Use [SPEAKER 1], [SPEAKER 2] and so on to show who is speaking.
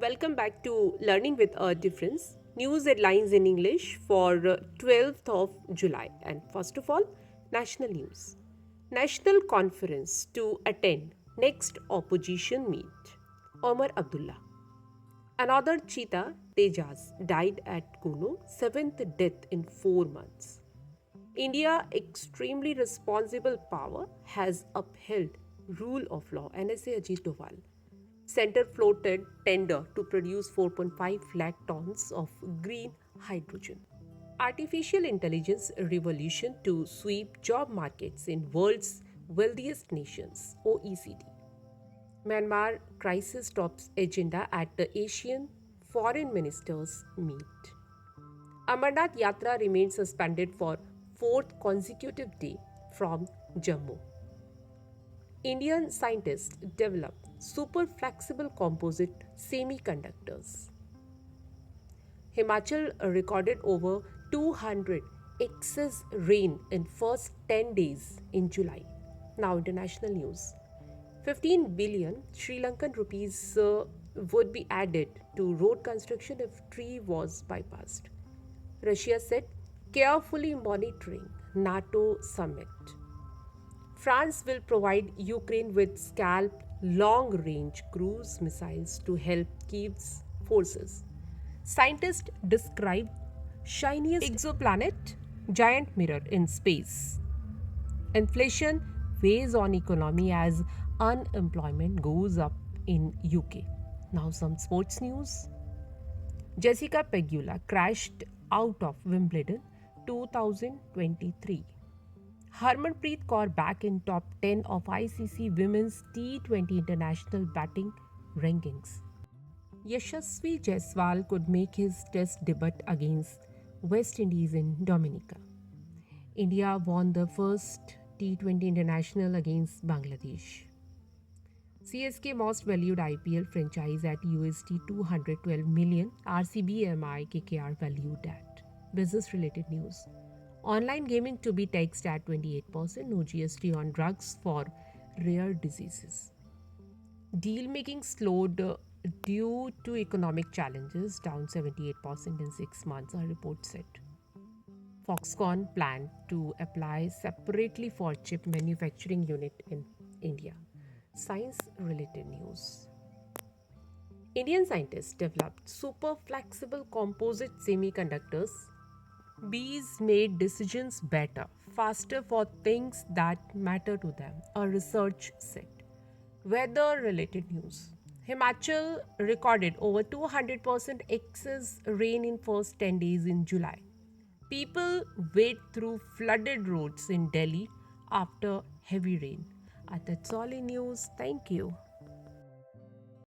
[SPEAKER 1] Welcome back to Learning with a Difference. News headlines in English for 12th of July. And first of all, national news. National conference to attend next opposition meet. Omar Abdullah. Another cheetah, Tejas, died at Kuno, seventh death in 4 months. India, extremely responsible power, has upheld rule of law. NSA Ajit Doval. Center floated tender to produce 4.5 lakh tons of green hydrogen. Artificial intelligence revolution to sweep job markets in world's wealthiest nations, OECD. Myanmar crisis tops agenda at the Asian foreign ministers meet. Amarnath Yatra remains suspended for fourth consecutive day from Jammu. Indian scientists develop super flexible composite semiconductors. Himachal recorded over 200 excess rain in first 10 days in July. Now international news. 15 billion Sri Lankan rupees would be added to road construction if tree was bypassed. Russia said carefully monitoring NATO summit. France will provide Ukraine with Scalp long range cruise missiles to help Kiev's forces. Scientists describe shiniest exoplanet giant mirror in space. Inflation weighs on economy as unemployment goes up in UK. Now some sports news. Jessica Pegula crashed out of Wimbledon 2023. Harmanpreet Kaur back in top 10 of ICC Women's T20 International batting rankings. Yashasvi Jaiswal could make his test debut against West Indies in Dominica. India won the first T20 International against Bangladesh. CSK most valued IPL franchise at USD 212 million, RCB MI KKR valued at. Business related news. Online gaming to be taxed at 28%, no GST on drugs for rare diseases. Deal making slowed due to economic challenges, down 78% in 6 months, a report said. Foxconn planned to apply separately for chip manufacturing unit in India. Science related news. Indian scientists developed super flexible composite semiconductors. Bees made decisions better, faster for things that matter to them, a research said. Weather related news. Himachal recorded over 200% excess rain in first 10 days in July. People wade through flooded roads in Delhi after heavy rain. That's all in news. Thank you.